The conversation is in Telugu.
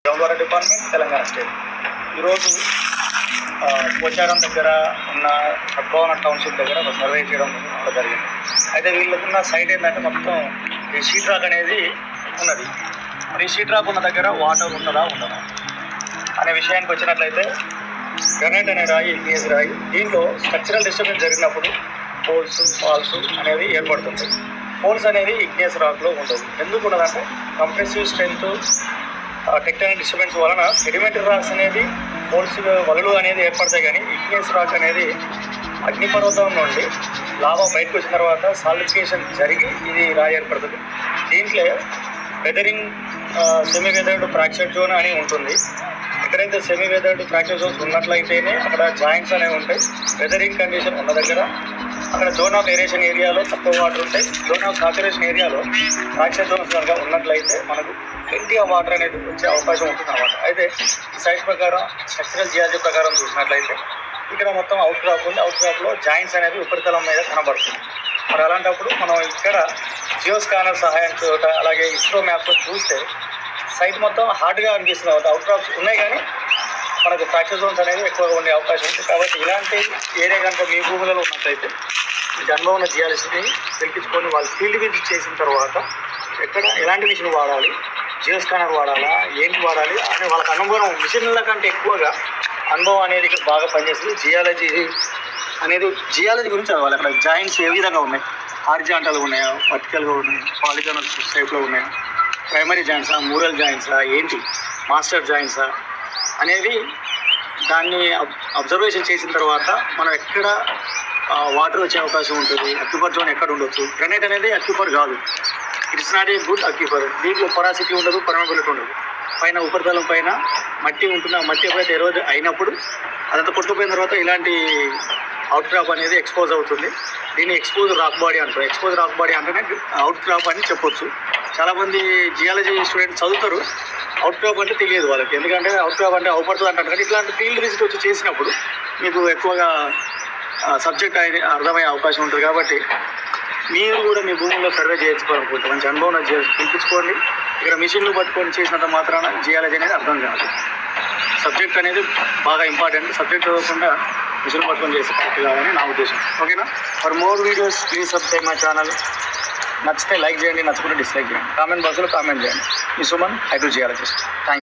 Ground water department, Telangana state. ఈరోజు పోచారం దగ్గర ఉన్న సద్భవన టౌన్షిప్ దగ్గర ఒక సర్వే చేయడం జరిగింది. అయితే వీళ్ళకున్న సైట్ ఏంటంటే మొత్తం ఈ షీట్ రాక్ అనేది ఉన్నది. మరి ఈ షీట్ రాక్ ఉన్న దగ్గర వాటర్ ఉంటుందా ఉండదా అనే విషయానికి వచ్చినట్లయితే, గ్రనైట్ అనే రాయి, ఇగ్నియస్ రాయి, దీంట్లో స్ట్రక్చరల్ డిస్టర్బెన్స్ జరిగినప్పుడు ఫోల్స్, ఫాల్స్ అనేది ఏర్పడుతుంది. ఫోల్స్ అనేది ఇగ్నియస్ రాక్లో ఉండదు. ఎందుకు ఉండదంటే కంప్రెసివ్ స్ట్రెంత్, టెక్టానిక్ డిస్టర్బెన్స్ వలన సెడిమెంటరీ రాక్స్ అనేది ఫోల్స్ వలలు అనేది ఏర్పడతాయి. కానీ ఇగ్నియస్ రాక్ అనేది అగ్నిపర్వతం నుండి లావా బయటకు వచ్చిన తర్వాత సాలిడిఫికేషన్ జరిగి ఇది రాయి ఏర్పడుతుంది. దీంట్లో weathering, semi weathered fracture zone అని ఉంటుంది. ఎక్కడైతే సెమీ వెదర్డ్ ఫ్రాక్చర్ జోన్స్ ఉన్నట్లయితేనే అక్కడ జాయింట్స్ అనేవి ఉంటాయి. వెదరింగ్ కండిషన్ ఉన్న దగ్గర అక్కడ జోన్ ఆఫ్ ఏరేషన్ ఏరియాలో తక్కువ వాటర్ ఉంటాయి. జోన్ ఆఫ్ సాచురేషన్ ఏరియాలో ఫ్రాక్చర్ జోన్స్ కనుక ఉన్నట్లయితే మనకు ప్లెంటీ ఆఫ్ వాటర్ అనేది వచ్చే అవకాశం ఉంటుంది అన్నమాట. అయితే ఈ సైట్ ప్రకారం, స్ట్రక్చరల్ జియాలజీ ప్రకారం చూసినట్లయితే ఇక్కడ మొత్తం అవుట్ క్రాప్ ఉంది. అవుట్ క్రాప్లో జాయింట్స్ అనేది ఉపరితలం మీద కనబడుతుంది. మరి అలాంటప్పుడు మనం ఇక్కడ జియో స్కానర్ సహాయంతో, అలాగే ఇస్రో మ్యాప్తో చూస్తే సైట్ మొత్తం హార్డ్గా అనిపిస్తుంది. అవుట్ క్రాప్స్ ఉన్నాయి కానీ మనకు ఫ్రాక్చర్ జోన్స్ అనేవి ఎక్కువగా ఉండే అవకాశం ఉంది. కాబట్టి ఇలాంటి ఏరియా కనుక మీ భూములలో ఉన్నట్లయితే మీకు అనుభవం ఉన్న జియాలజిస్ట్ని పిలిపించుకొని వాళ్ళు ఫీల్డ్ విజిట్ చేసిన తర్వాత ఎక్కడ ఎలాంటి మిషన్ వాడాలి, జియో స్కానర్ వాడాలా, ఏంటి వాడాలి అని వాళ్ళకి అనుభవం, మిషన్ల కంటే ఎక్కువగా అనుభవం అనేది ఇక్కడ బాగా పనిచేస్తుంది. జియాలజీ అనేది జియాలజీ గురించి చదవాలి. అక్కడ జాయింట్స్ ఏ విధంగా ఉన్నాయి, హారిజాంటల్గా ఉన్నాయా, వర్టికల్గా ఉన్నాయి, పాలిగానల్ టైప్లో ఉన్నాయా, ప్రైమరీ జాయింట్సా, మూరల్ జాయింట్సా, ఏంటి మాస్టర్ జాయింట్సా అనేది దాన్ని అబ్జర్వేషన్ చేసిన తర్వాత మనం ఎక్కడ వాటర్ వచ్చే అవకాశం ఉంటుంది, అక్యుపర్ జోన్ ఎక్కడ ఉండొచ్చు. గ్రనైట్ అనేది అక్యుపర్ కాదు, ఇట్స్ నాట్ ఏ గుడ్ అక్యుపర్. దీంట్లో పొరాసిటీ ఉండదు, పర్మబిలిటీ ఉండదు. పైన ఉపరితలం పైన మట్టి ఉంటుంది. ఆ మట్టి ఎప్పుడైతే ఎరోజ్ అయినప్పుడు అదంతా కొట్టుకుపోయిన తర్వాత ఇలాంటి అవుట్ క్రాప్ అనేది ఎక్స్పోజ్ అవుతుంది. దీన్ని ఎక్స్పోజ్ రాక్ బాడీ అంటారు. ఎక్స్పోజ్ రాక్ బాడీ అంటేనే అవుట్ క్రాప్ అని చెప్పొచ్చు. చాలామంది జియాలజీ స్టూడెంట్స్ చదువుతారు, అవుట్ క్రాప్ అంటే తెలియదు వాళ్ళకి. ఎందుకంటే అవుట్ క్రాప్ అంటే అవుపడుతుంది అంటారు. కానీ ఇట్లాంటి ఫీల్డ్ విజిట్ వచ్చి చేసినప్పుడు మీకు ఎక్కువగా సబ్జెక్ట్ అనేది అర్థమయ్యే అవకాశం ఉంటుంది. కాబట్టి మీరు కూడా మీ భూముల్లో సర్వే చేయించుకోవాలనుకుంటే మంచి అనుభవం పిలిపించుకోండి. ఇక్కడ మిషన్లు పట్టుకొని చేసినంత మాత్రాన జియాలజీ అనేది అర్థం కాదు. సబ్జెక్ట్ అనేది బాగా ఇంపార్టెంట్. సబ్జెక్ట్ చదవకుండా మిషన్ పట్టుకొని చేస్తే కరెక్ట్ కాదని నా ఉద్దేశం. ఓకేనా? For more videos please subscribe my channel. నచ్చితే లైక్ చేయండి, నచ్చకుండా డిస్లైక్ చేయండి. కామెంట్ బాక్స్లో కామెంట్ చేయండి. మీ Suman, I to geologist. Thank you.